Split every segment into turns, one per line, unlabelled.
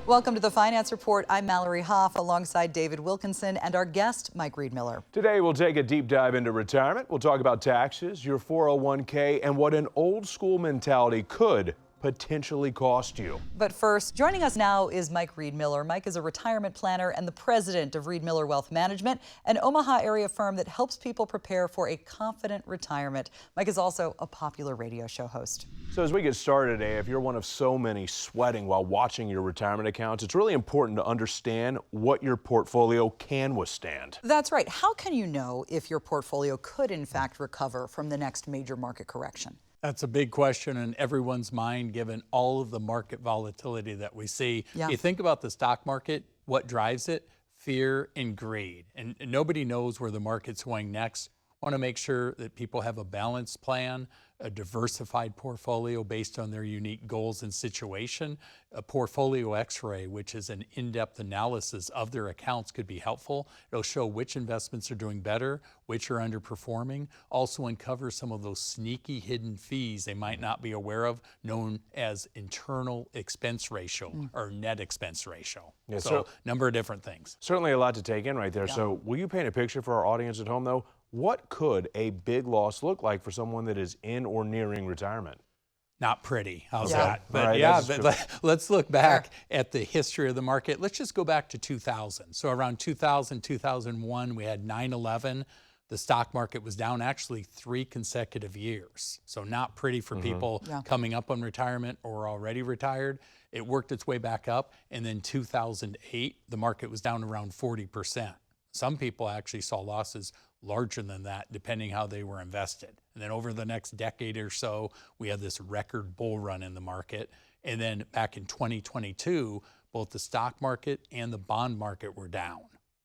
Welcome to the Finance Report. I'm Mallory Hoff alongside David Wilkinson and our guest, Mike Riedmiller.
Today, we'll take a deep dive into retirement. We'll talk about taxes, your 401k, and what an old school mentality could potentially cost you.
But first, joining us now is Mike Riedmiller. Mike is a retirement planner and the president of Riedmiller Wealth Management, an Omaha area firm that helps people prepare for a confident retirement. Mike is also a popular radio show host.
So as we get started today, if you're one of so many sweating while watching your retirement accounts, it's really important to understand what your portfolio can withstand.
That's right. How can you know if your portfolio could in fact recover from the next major market correction?
That's a big question in everyone's mind, given all of the market volatility that we see.
Yeah.
You think about the stock market, what drives it? Fear and greed. And nobody knows where the market's going next. Want to make sure that people have a balanced plan, a diversified portfolio based on their unique goals and situation. A portfolio x-ray, which is an in-depth analysis of their accounts, could be helpful. It'll show which investments are doing better, which are underperforming. Also uncover some of those sneaky hidden fees they might not be aware of, known as internal expense ratio or net expense ratio.
Yeah,
so number of different things.
Certainly a lot to take in right there.
Yeah.
So will you paint a picture for our audience at home though? What could a big loss look like for someone that is in or nearing retirement?
Not pretty. How's
Yeah.
that? But
right,
yeah, let's look back at the history of the market. Let's just go back to 2000. So around 2000, 2001, we had 9/11. The stock market was down actually 3 consecutive years. So not pretty for people coming up on retirement or already retired. It worked its way back up. And then 2008, the market was down around 40%. Some people actually saw losses larger than that, depending how they were invested. And then over the next decade or so, we had this record bull run in the market. And then back in 2022, both the stock market and the bond market were down,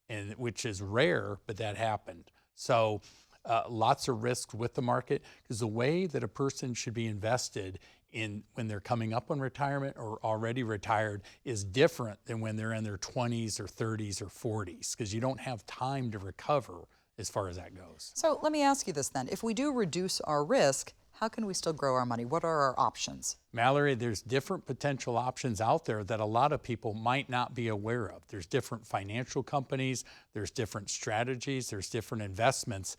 and which is rare, but that happened. So lots of risks with the market, because the way that a person should be invested in when they're coming up on retirement or already retired is different than when they're in their 20s or 30s or 40s, because you don't have time to recover as far as that goes.
So let me ask you this then. If we do reduce our risk, how can we still grow our money? What are our options?
Mallory, there's different potential options out there that a lot of people might not be aware of. There's different financial companies, there's different strategies, there's different investments.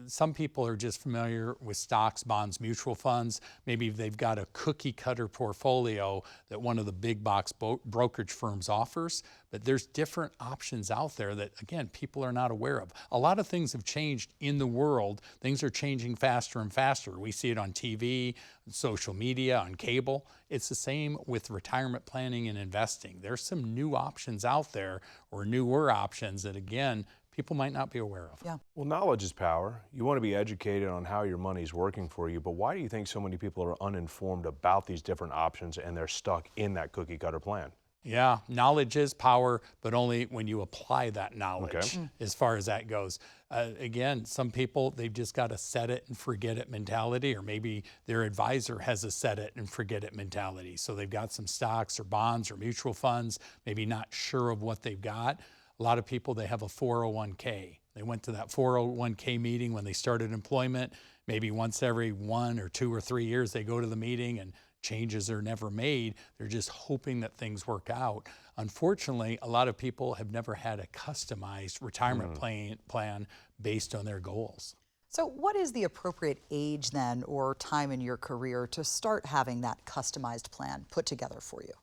Some people are just familiar with stocks, bonds, mutual funds. Maybe they've got a cookie cutter portfolio that one of the big box brokerage firms offers, but there's different options out there that, again, people are not aware of. A lot of things have changed in the world. Things are changing faster and faster. We see it on TV, social media, on cable. It's the same with retirement planning and investing. There's some new options out there, or newer options that, again, people might not be aware of.
Yeah.
Well, knowledge is power. You want to be educated on how your money's working for you, but why do you think so many people are uninformed about these different options and they're stuck in that cookie cutter plan?
Yeah, knowledge is power, but only when you apply that knowledge as far as that goes. Again, some people, they've just got a set it and forget it mentality, or maybe their advisor has a set it and forget it mentality. So they've got some stocks or bonds or mutual funds, maybe not sure of what they've got. A lot of people, they have a 401k. They went to that 401k meeting when they started employment. Maybe once every 1 or 2 or 3 years, they go to the meeting and changes are never made. They're just hoping that things work out. Unfortunately, a lot of people have never had a customized retirement plan based on their goals.
So what is the appropriate age then or time in your career to start having that customized plan put together for you?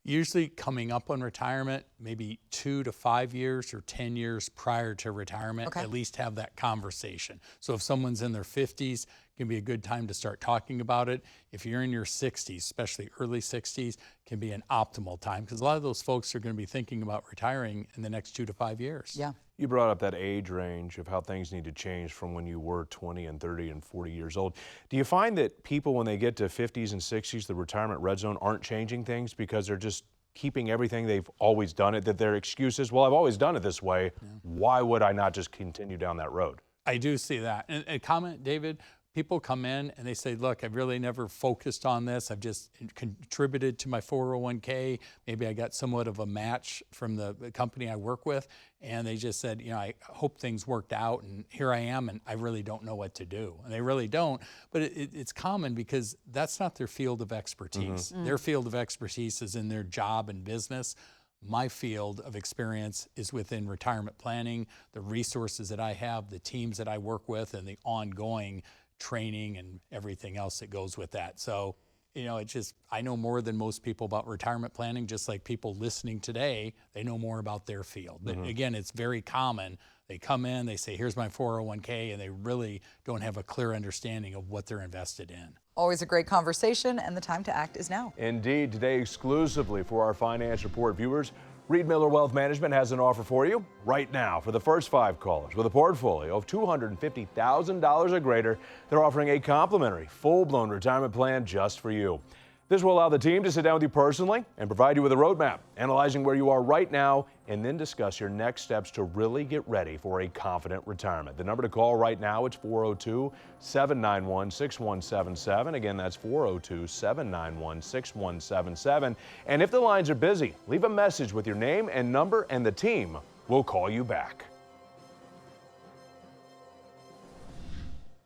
Usually coming up on retirement, maybe 2 to 5 years or 10 years prior to retirement, at least have that conversation. So if someone's in their 50s, it can be a good time to start talking about it. If you're in your 60s, especially early 60s, can be an optimal time, because a lot of those folks are going to be thinking about retiring in the next 2 to 5 years.
Yeah.
You brought up that age range of how things need to change from when you were 20 and 30 and 40 years old. Do you find that people, when they get to 50s and 60s, the retirement red zone, aren't changing things because they're just keeping everything they've always done it, that their excuse is, well, I've always done it this way. Why would I not just continue down that road?
I do see that. And a comment, David, People come in and they say, look, I've really never focused on this. I've just contributed to my 401k. Maybe I got somewhat of a match from the company I work with. And they just said, I hope things worked out. And here I am, and I really don't know what to do. And they really don't. But it's common because that's not their field of expertise. Their field of expertise is in their job and business. My field of experience is within retirement planning, the resources that I have, the teams that I work with, and the ongoing training and everything else that goes with that. So, I know more than most people about retirement planning, just like people listening today, they know more about their field. But again, it's very common. They come in, they say, here's my 401k, and they really don't have a clear understanding of what they're invested in.
Always a great conversation, and the time to act is now.
Indeed, today exclusively for our Finance Report viewers, Riedmiller Wealth Management has an offer for you right now. For the first 5 callers with a portfolio of $250,000 or greater, they're offering a complimentary, full-blown retirement plan just for you. This will allow the team to sit down with you personally and provide you with a roadmap, analyzing where you are right now, and then discuss your next steps to really get ready for a confident retirement. The number to call right now, it's 402-791-6177. Again, that's 402-791-6177. And if the lines are busy, leave a message with your name and number, and the team will call you back.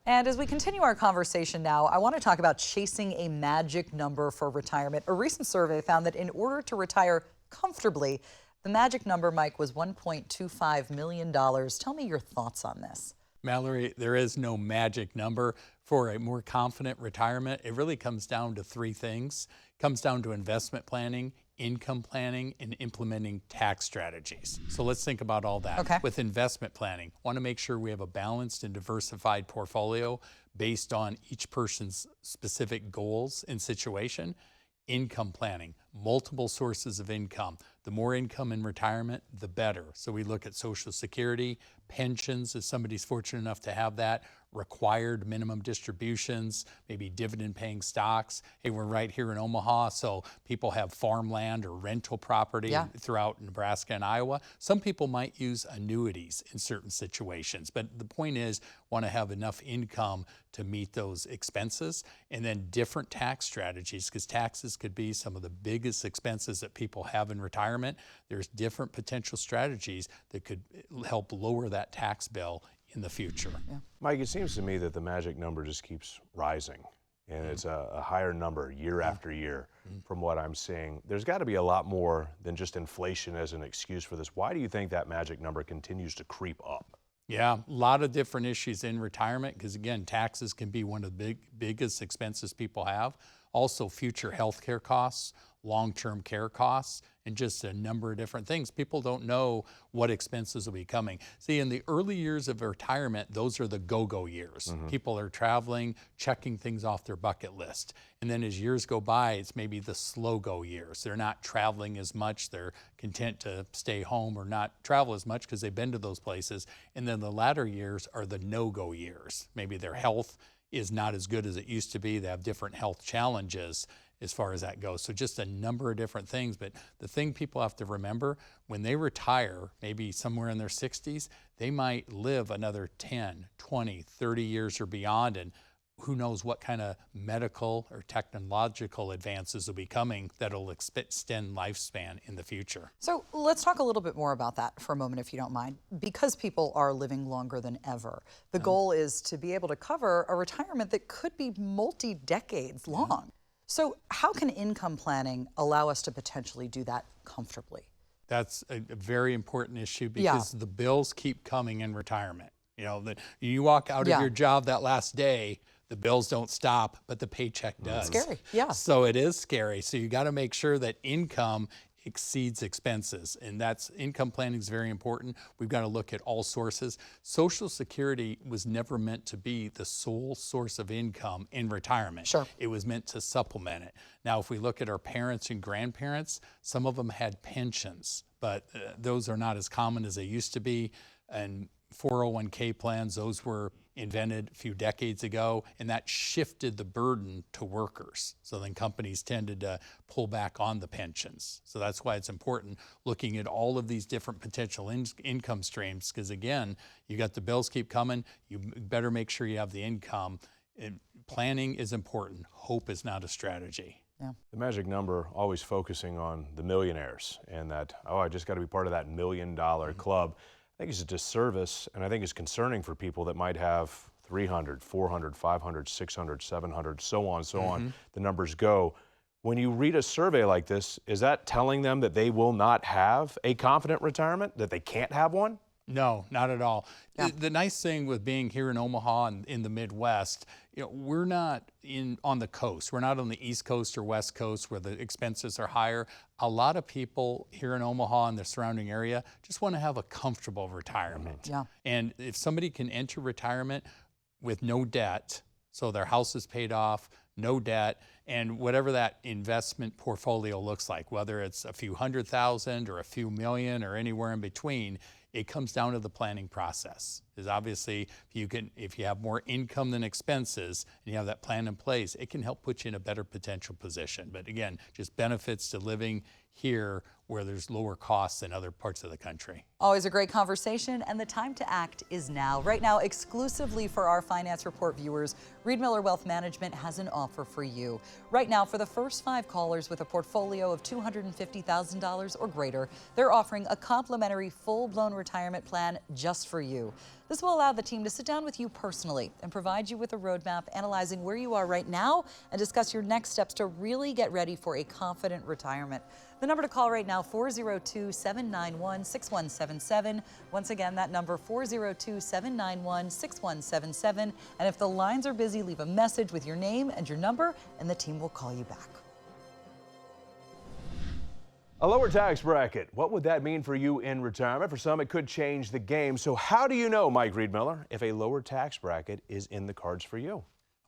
And as we continue our conversation now, I want to talk about chasing a magic number for retirement. A recent survey found that in order to retire comfortably, the magic number, Mike, was $1.25 million. Tell me your thoughts on this.
Mallory, there is no magic number for a more confident retirement. It really comes down to 3 things. It comes down to investment planning, income planning, and implementing tax strategies. So let's think about all that.
Okay.
With investment planning, want to make sure we have a balanced and diversified portfolio based on each person's specific goals and situation. Income planning, multiple sources of income. The more income in retirement, the better. So we look at Social Security, pensions, if somebody's fortunate enough to have that, required minimum distributions, maybe dividend-paying stocks. Hey, we're right here in Omaha, so people have farmland or rental property throughout Nebraska and Iowa. Some people might use annuities in certain situations, but the point is, want to have enough income to meet those expenses, and then different tax strategies, because taxes could be some of the biggest expenses that people have in retirement. There's different potential strategies that could help lower that tax bill in the future.
Mike, it seems to me that the magic number just keeps rising, and it's a higher number year after year from what I'm seeing. There's got to be a lot more than just inflation as an excuse for this. Why do you think that magic number continues to creep up?
Yeah, a lot of different issues in retirement, because again, taxes can be one of the biggest expenses people have. Also, future health care costs, long-term care costs, and just a number of different things. People don't know what expenses will be coming. See, in the early years of retirement, those are the go-go years. People are traveling, checking things off their bucket list. And then as years go by, it's maybe the slow-go years. They're not traveling as much. They're content to stay home or not travel as much because they've been to those places. And then the latter years are the no-go years. Maybe their health is not as good as it used to be. They have different health challenges as far as that goes. So just a number of different things. But the thing people have to remember, when they retire, maybe somewhere in their 60s, they might live another 10, 20, 30 years or beyond. And who knows what kind of medical or technological advances will be coming that'll extend lifespan in the future.
So let's talk a little bit more about that for a moment, if you don't mind. Because people are living longer than ever, the goal is to be able to cover a retirement that could be multi-decades long. So how can income planning allow us to potentially do that comfortably?
That's a very important issue because the bills keep coming in retirement. You know, that you walk out of your job that last day, the bills don't stop, but the paycheck does.
Scary,
So it is scary. So you got to make sure that income exceeds expenses, and that's income planning is very important. We've got to look at all sources. Social Security was never meant to be the sole source of income in retirement. It was meant to supplement it. Now, if we look at our parents and grandparents, some of them had pensions, but those are not as common as they used to be. And 401k plans, those were invented a few decades ago, and that shifted the burden to workers. So then companies tended to pull back on the pensions. So that's why it's important looking at all of these different potential income streams, because again, you got the bills keep coming, you better make sure you have the income Planning is important. Hope is not a strategy.
The magic number always focusing on the millionaires and that, oh, I just got to be part of that $1 million club. I think it's a disservice, and I think it's concerning for people that might have 300, 400, 500, 600, 700, so on, the numbers go. When you read a survey like this, is that telling them that they will not have a confident retirement, that they can't have one?
No, not at all. The nice thing with being here in Omaha and in the Midwest, we're not on the coast. We're not on the East Coast or West Coast where the expenses are higher. A lot of people here in Omaha and the surrounding area just want to have a comfortable retirement. And if somebody can enter retirement with no debt, so their house is paid off, no debt, and whatever that investment portfolio looks like, whether it's a few $100,000 or a few million or anywhere in between, it comes down to the planning process. Because obviously, if you have more income than expenses and you have that plan in place, it can help put you in a better potential position. But again, just benefits to living here where there's lower costs in other parts of the country.
Always a great conversation, and the time to act is now. Right now, exclusively for our Finance Report viewers, Riedmiller Wealth Management has an offer for you. Right now, for the first 5 callers with a portfolio of $250,000 or greater, they're offering a complimentary full-blown retirement plan just for you. This will allow the team to sit down with you personally and provide you with a roadmap analyzing where you are right now and discuss your next steps to really get ready for a confident retirement. The number to call right now, 402-791-6177. Once again, that number, 402-791-6177. And if the lines are busy, leave a message with your name and your number, and the team will call you back.
A lower tax bracket. What would that mean for you in retirement? For some, it could change the game. So how do you know, Mike Riedmiller, if a lower tax bracket is in the cards for you?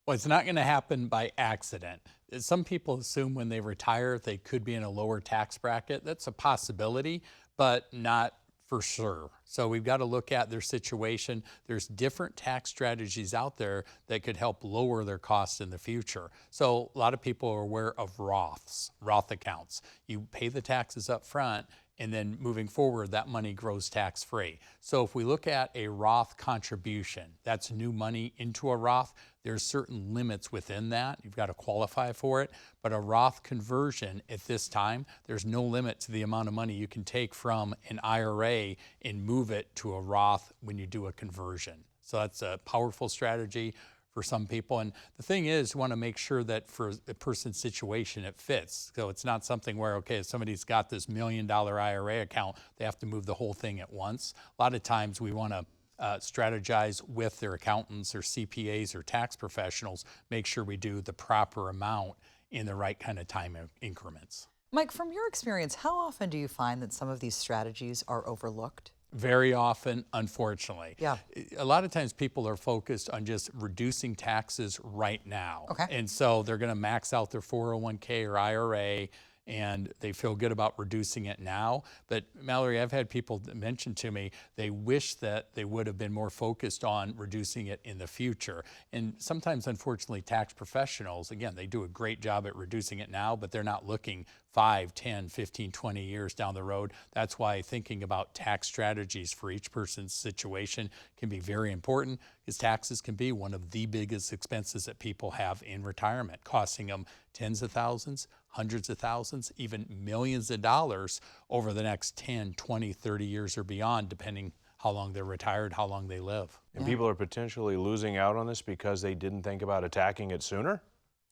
Well, it's not going to happen by accident. Some people assume when they retire they could be in a lower tax bracket. That's a possibility, but not for sure. So we've got to look at their situation. There's different tax strategies out there that could help lower their costs in the future. So a lot of people are aware of Roth accounts. You pay the taxes up front, and then moving forward, that money grows tax-free. So if we look at a Roth contribution, that's new money into a Roth, there's certain limits within that. You've got to qualify for it. But a Roth conversion at this time, there's no limit to the amount of money you can take from an IRA and move it to a Roth when you do a conversion. So that's a powerful strategy for some people. And the thing is, you want to make sure that for a person's situation, it fits. So it's not something where, okay, if somebody's got this $1 million IRA account, they have to move the whole thing at once. A lot of times we want to strategize with their accountants or CPAs or tax professionals, make sure we do the proper amount in the right kind of time increments.
Mike, from your experience, how often do you find that some of these strategies are overlooked?
Very often, unfortunately.
Yeah.
A lot of times people are focused on just reducing taxes right now.
Okay.
And so they're going to max out their 401k or IRA, and they feel good about reducing it now. But Mallory, I've had people mention to me they wish that they would have been more focused on reducing it in the future. And sometimes, unfortunately, tax professionals, again, they do a great job at reducing it now, but they're not looking 5, 10, 15, 20 years down the road. That's why thinking about tax strategies for each person's situation can be very important, because taxes can be one of the biggest expenses that people have in retirement, costing them tens of thousands, hundreds of thousands, even millions of dollars over the next 10, 20, 30 years or beyond, depending how long they're retired, how long they live.
And people are potentially losing out on this because they didn't think about attacking it sooner?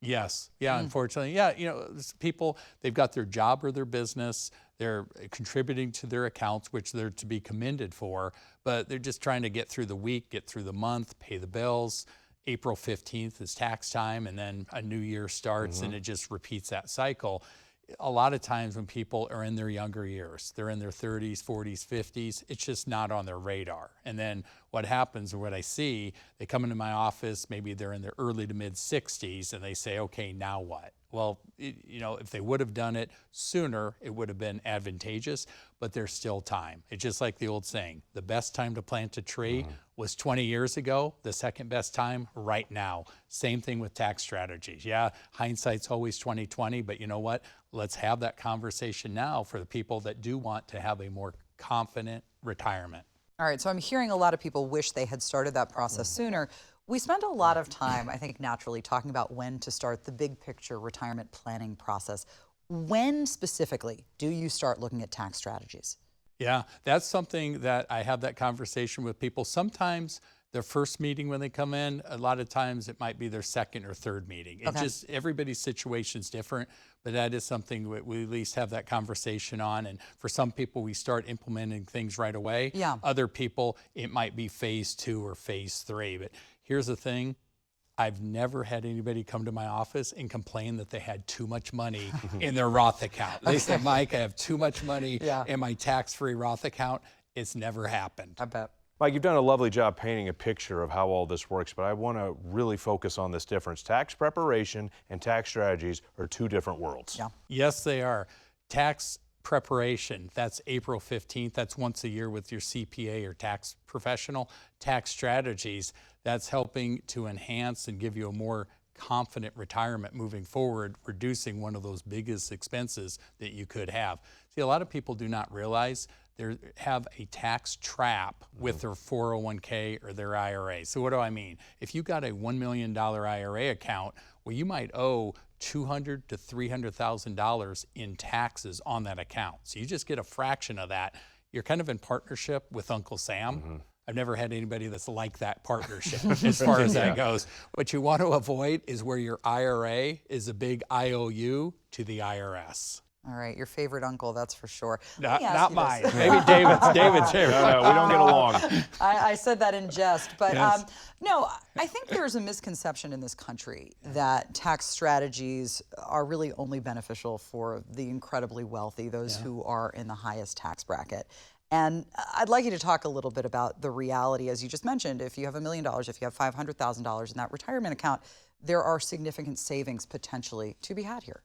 Yes. Yeah, unfortunately. Yeah, people, they've got their job or their business, they're contributing to their accounts, which they're to be commended for, but they're just trying to get through the week, get through the month, pay the bills. April 15th is tax time, and then a new year starts, and it just repeats that cycle. A lot of times when people are in their younger years, they're in their 30s, 40s, 50s, it's just not on their radar. And then what happens, or what I see, they come into my office, maybe they're in their early to mid 60s, and they say, okay, now what? Well, if they would have done it sooner, it would have been advantageous, but there's still time. It's just like the old saying, the best time to plant a tree was 20 years ago, the second best time right now. Same thing with tax strategies. Yeah, hindsight's always 20/20, but you know what? Let's have that conversation now for the people that do want to have a more confident retirement.
All right, so I'm hearing a lot of people wish they had started that process sooner. We spend a lot of time, I think, naturally talking about when to start the big picture retirement planning process. When specifically do you start looking at tax strategies?
Yeah, that's something that I have that conversation with people. Sometimes their first meeting when they come in, a lot of times it might be their second or third meeting. It just, everybody's situation is different, but that is something we at least have that conversation on. And for some people, we start implementing things right away.
Yeah.
Other people, it might be phase 2 or phase 3. But here's the thing. I've never had anybody come to my office and complain that they had too much money in their Roth account. They said, Mike, I have too much money in my tax-free Roth account. It's never happened.
I bet.
Mike, you've done a lovely job painting a picture of how all this works, but I want to really focus on this difference. Tax preparation and tax strategies are two different worlds.
Yeah.
Yes, they are. Tax preparation, that's April 15th. That's once a year with your CPA or tax professional. Tax strategies, that's helping to enhance and give you a more confident retirement moving forward, reducing one of those biggest expenses that you could have. See, a lot of people do not realize they have a tax trap with their 401k or their IRA. So what do I mean? If you got a $1 million IRA account, well, you might owe $200,000 to $300,000 in taxes on that account. So you just get a fraction of that. You're kind of in partnership with Uncle Sam. I've never had anybody that's like that partnership as far as that goes. What you want to avoid is where your IRA is a big IOU to the IRS.
All right, your favorite uncle, that's for sure.
Not mine. Maybe David's favorite.
No, we don't get along.
I said that in jest, but
Yes.
no, I think there's a misconception in this country that tax strategies are really only beneficial for the incredibly wealthy, those who are in the highest tax bracket. And I'd like you to talk a little bit about the reality, as you just mentioned. If you have $1 million, if you have $500,000 in that retirement account, there are significant savings potentially to be had here.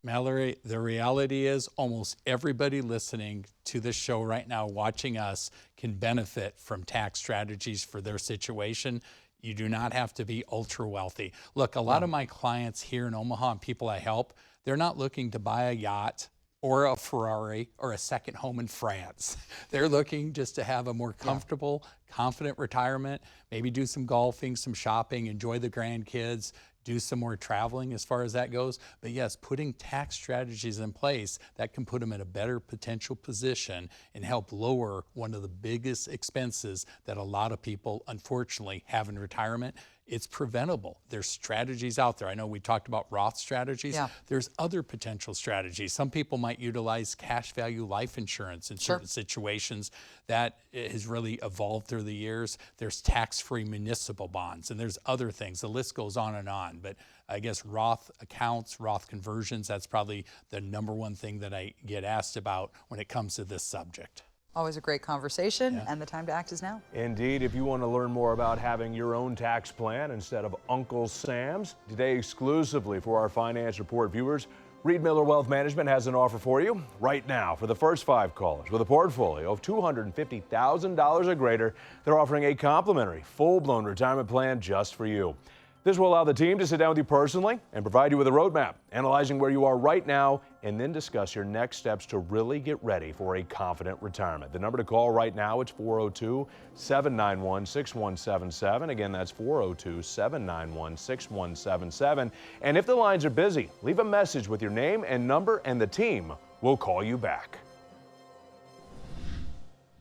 Mallory, the reality is almost everybody listening to this show right now, watching us, can benefit from tax strategies for their situation. You do not have to be ultra wealthy. Look, a lot of my clients here in Omaha and people I help, they're not looking to buy a yacht or a Ferrari or a second home in France. They're looking just to have a more comfortable, confident retirement, maybe do some golfing, some shopping, enjoy the grandkids, do some more traveling as far as that goes. But yes, putting tax strategies in place that can put them in a better potential position and help lower one of the biggest expenses that a lot of people unfortunately have in retirement. It's preventable. There's strategies out there. I know we talked about Roth strategies. There's other potential strategies. Some people might utilize cash value life insurance in certain situations. That has really evolved through the years. There's tax-free municipal bonds, and there's other things. The list goes on and on. But I guess Roth accounts, Roth conversions, that's probably the number one thing that I get asked about when it comes to this subject.
Always a great conversation, and the time to act is now.
Indeed, if you want to learn more about having your own tax plan instead of Uncle Sam's, today exclusively for our Finance Report viewers, Riedmiller Wealth Management has an offer for you right now. For the first 5 callers with a portfolio of $250,000 or greater, they're offering a complimentary, full-blown retirement plan just for you. This will allow the team to sit down with you personally and provide you with a roadmap, analyzing where you are right now, and then discuss your next steps to really get ready for a confident retirement. The number to call right now, it's 402-791-6177. Again, that's 402-791-6177. And if the lines are busy, leave a message with your name and number, and the team will call you back.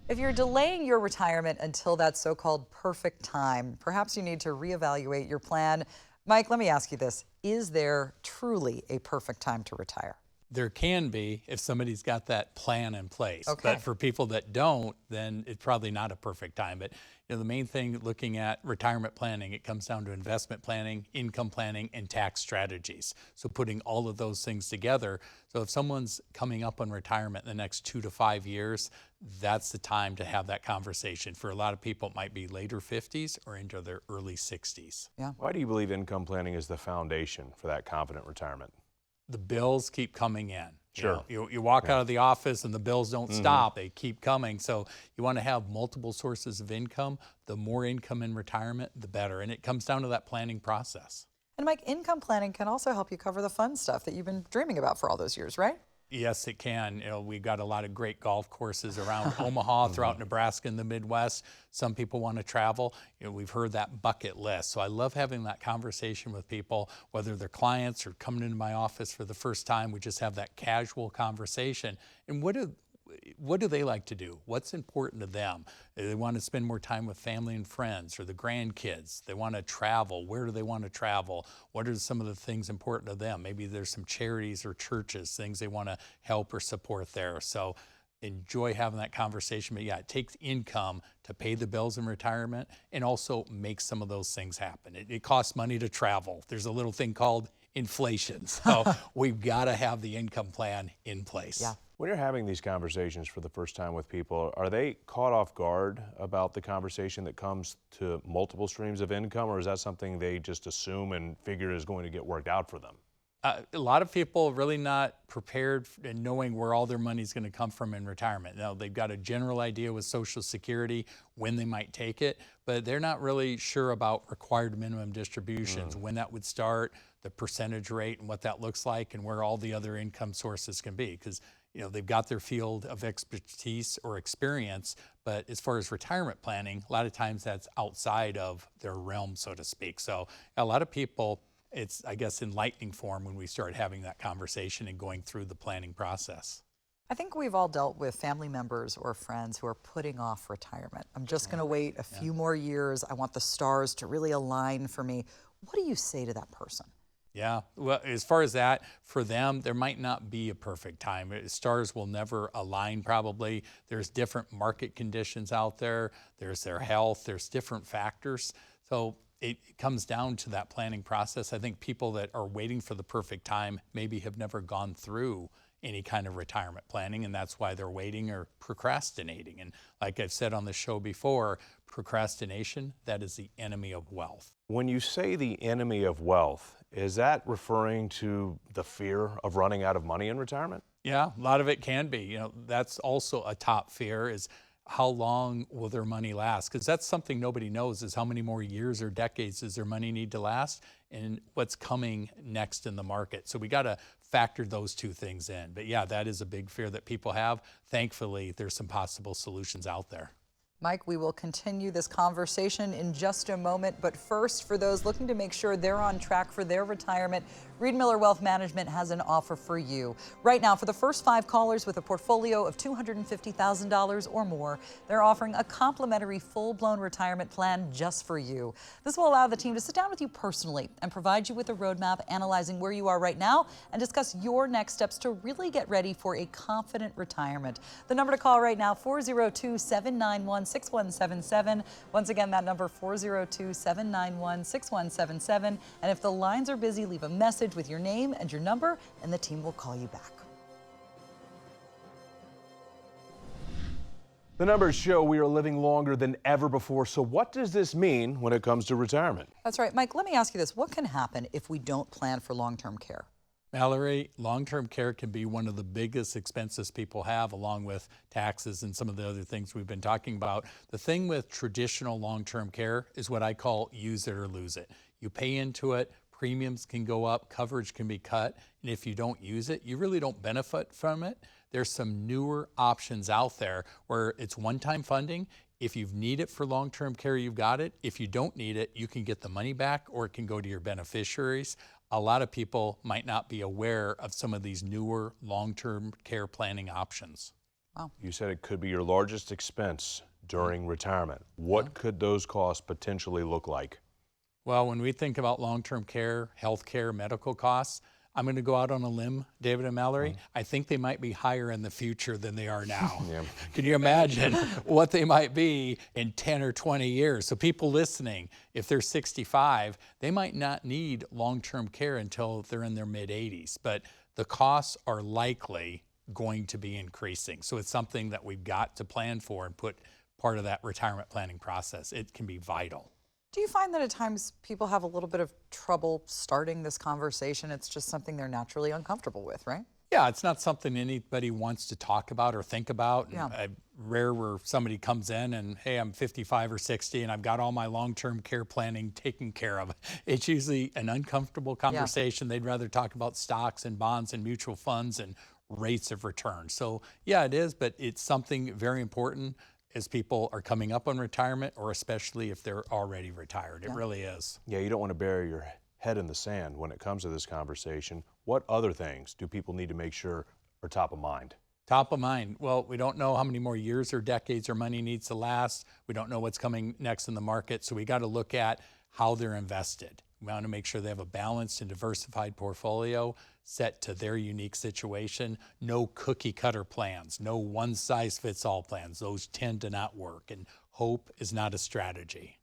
If you're delaying your retirement until that so-called perfect time, perhaps you need to reevaluate your plan. Mike, let me ask you this. Is there truly a perfect time to retire?
There can be if somebody's got that plan in place. But for people that don't, then it's probably not a perfect time. But you know, the main thing looking at retirement planning, it comes down to investment planning, income planning, and tax strategies. So putting all of those things together. So if someone's coming up on retirement in the next 2 to 5 years, that's the time to have that conversation. For a lot of people, it might be later 50s or into their early 60s.
Why do you believe income planning is the foundation for that confident retirement?
The bills keep coming in.
Sure.
You walk out of the office and the bills don't stop. They keep coming. So you want to have multiple sources of income. The more income in retirement, the better. And it comes down to that planning process.
And Mike, income planning can also help you cover the fun stuff that you've been dreaming about for all those years, right?
Yes, it can. We've got a lot of great golf courses around Omaha, throughout Nebraska and the Midwest. Some people want to travel. We've heard that bucket list. So I love having that conversation with people, whether they're clients or coming into my office for the first time. We just have that casual conversation. And what do they like to do? What's important to them? They want to spend more time with family and friends or the grandkids. They want to travel. Where do they want to travel? What are some of the things important to them? Maybe there's some charities or churches, things they want to help or support there. So enjoy having that conversation. But yeah, it takes income to pay the bills in retirement and also make some of those things happen. It costs money to travel. There's a little thing called inflation. So we've got to have the income plan in place.
Yeah.
When you're having these conversations for the first time with people, are they caught off guard about the conversation that comes to multiple streams of income, or is that something they just assume and figure is going to get worked out for them?
A lot of people really not prepared in knowing where all their money is going to come from in retirement. Now, they've got a general idea with Social Security when they might take it, but they're not really sure about required minimum distributions, when that would start, the percentage rate and what that looks like, and where all the other income sources can be. Because they've got their field of expertise or experience, but as far as retirement planning, a lot of times that's outside of their realm, so to speak. So a lot of people, it's, I guess, in lightning form when we start having that conversation and going through the planning process.
I think we've all dealt with family members or friends who are putting off retirement. I'm just going to wait a few more years. I want the stars to really align for me. What do you say to that person?
Yeah, well, as far as that, for them, there might not be a perfect time. Stars will never align probably. There's different market conditions out there. There's their health. There's different factors. So it comes down to that planning process. I think people that are waiting for the perfect time maybe have never gone through any kind of retirement planning, and that's why they're waiting or procrastinating. And like I've said on the show before, procrastination, that is the enemy of wealth.
When you say the enemy of wealth, is that referring to the fear of running out of money in retirement?
Yeah, a lot of it can be. That's also a top fear, is how long will their money last? Because that's something nobody knows, is how many more years or decades does their money need to last, and what's coming next in the market. So we got to factor those two things in. But yeah, that is a big fear that people have. Thankfully, there's some possible solutions out there.
Mike, we will continue this conversation in just a moment, but first, for those looking to make sure they're on track for their retirement, Riedmiller Wealth Management has an offer for you. Right now, for the first 5 callers with a portfolio of $250,000 or more, they're offering a complimentary full-blown retirement plan just for you. This will allow the team to sit down with you personally and provide you with a roadmap analyzing where you are right now and discuss your next steps to really get ready for a confident retirement. The number to call right now, 402-791-6177. Once again, that number 402-791-6177. And if the lines are busy, leave a message with your name and your number, and the team will call you back.
The numbers show we are living longer than ever before. So what does this mean when it comes to retirement?
That's right. Mike, let me ask you this. What can happen if we don't plan for long-term care?
Mallory, long-term care can be one of the biggest expenses people have, along with taxes and some of the other things we've been talking about. The thing with traditional long-term care is what I call use it or lose it. You pay into it, premiums can go up, coverage can be cut, and if you don't use it, you really don't benefit from it. There's some newer options out there where it's one-time funding. If you need it for long-term care, you've got it. If you don't need it, you can get the money back, or it can go to your beneficiaries. A lot of people might not be aware of some of these newer long-term care planning options.
Wow.
You said it could be your largest expense during retirement. What could those costs potentially look like?
Well, when we think about long-term care, health care, medical costs, I'm going to go out on a limb, David and Mallory. I think they might be higher in the future than they are now.
Yeah.
Can you imagine what they might be in 10 or 20 years? So people listening, if they're 65, they might not need long-term care until they're in their mid-80s, but the costs are likely going to be increasing. So it's something that we've got to plan for and put part of that retirement planning process. It can be vital.
Do you find that at times people have a little bit of trouble starting this conversation? It's just something they're naturally uncomfortable with, right?
Yeah, it's not something anybody wants to talk about or think about.
Yeah.
Rare where somebody comes in and, hey, I'm 55 or 60 and I've got all my long-term care planning taken care of. It's usually an uncomfortable conversation. They'd rather talk about stocks and bonds and mutual funds and rates of return. So yeah, it is, but it's something very important as people are coming up on retirement, or especially if they're already retired. It really is.
Yeah, you don't want to bury your head in the sand when it comes to this conversation. What other things do people need to make sure are top of mind?
Top of mind. Well, we don't know how many more years or decades our money needs to last. We don't know what's coming next in the market. So we got to look at how they're invested. We want to make sure they have a balanced and diversified portfolio set to their unique situation. No cookie cutter plans, no one size fits all plans. Those tend to not work, and hope is not a strategy.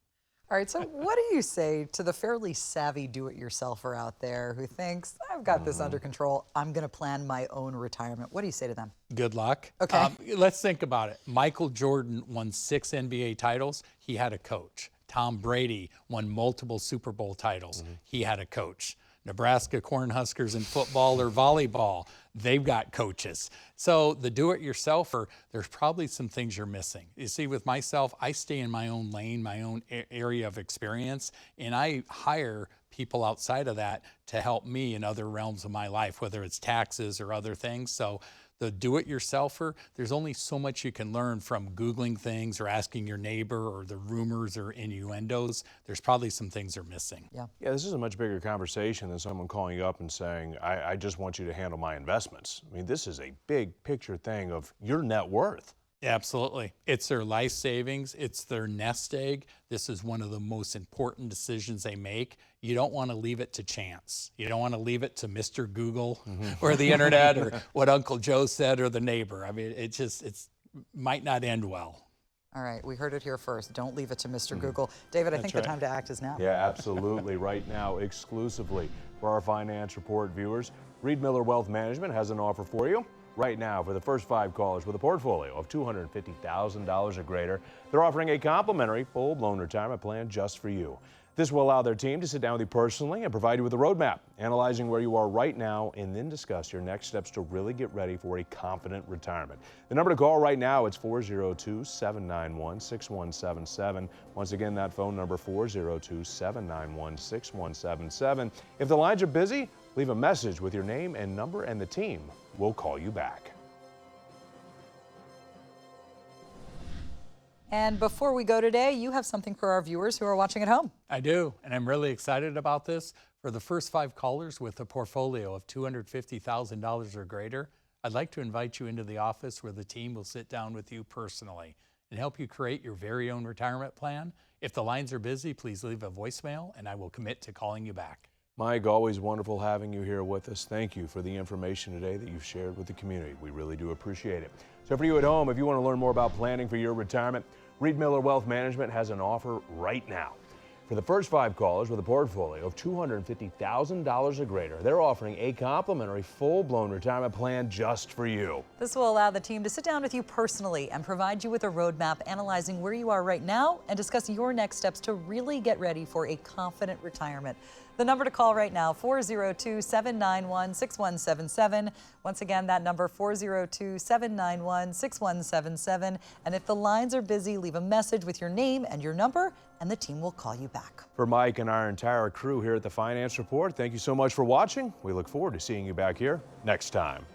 All right, so what do you say to the fairly savvy do-it-yourselfer out there who thinks, I've got this under control, I'm going to plan my own retirement? What do you say to them?
Good luck.
Okay.
Let's think about it. Michael Jordan won 6 NBA titles. He had a coach. Tom Brady won multiple Super Bowl titles. He had a coach. Nebraska Cornhuskers in football or volleyball, they've got coaches. So the do-it-yourselfer, there's probably some things you're missing. You see, with myself, I stay in my own lane, my own area of experience, and I hire people outside of that to help me in other realms of my life, whether it's taxes or other things. So the do-it-yourselfer, there's only so much you can learn from Googling things or asking your neighbor or the rumors or innuendos. There's probably some things they're missing.
Yeah, this is a much bigger conversation than someone calling you up and saying, I just want you to handle my investments. I mean, this is a big picture thing of your net worth.
Absolutely. It's their life savings. It's their nest egg. This is one of the most important decisions they make. You don't want to leave it to chance. You don't want to leave it to Mr. Google or the internet or what Uncle Joe said or the neighbor. I mean, it might not end well.
All right, we heard it here first. Don't leave it to Mr. Google. David, I think the time to act is now.
Yeah, absolutely. Right now, exclusively for our Finance Report viewers, Riedmiller Wealth Management has an offer for you. Right now, for the first 5 callers with a portfolio of $250,000 or greater, they're offering a complimentary full-blown retirement plan just for you. This will allow their team to sit down with you personally and provide you with a roadmap, analyzing where you are right now, and then discuss your next steps to really get ready for a confident retirement. The number to call right now, it's 402-791-6177. Once again, that phone number, 402-791-6177. If the lines are busy, leave a message with your name and number, and the team will call you back.
And before we go today, you have something for our viewers who are watching at home.
I do, and I'm really excited about this. For the first 5 callers with a portfolio of $250,000 or greater, I'd like to invite you into the office where the team will sit down with you personally and help you create your very own retirement plan. If the lines are busy, please leave a voicemail and I will commit to calling you back.
Mike, always wonderful having you here with us. Thank you for the information today that you've shared with the community. We really do appreciate it. So for you at home, if you want to learn more about planning for your retirement, Riedmiller Wealth Management has an offer right now. For the first 5 callers with a portfolio of $250,000 or greater, they're offering a complimentary full-blown retirement plan just for you.
This will allow the team to sit down with you personally and provide you with a roadmap analyzing where you are right now and discuss your next steps to really get ready for a confident retirement. The number to call right now, 402-791-6177. Once again, that number, 402-791-6177. And if the lines are busy, leave a message with your name and your number, and the team will call you back.
For Mike and our entire crew here at the Finance Report, thank you so much for watching. We look forward to seeing you back here next time.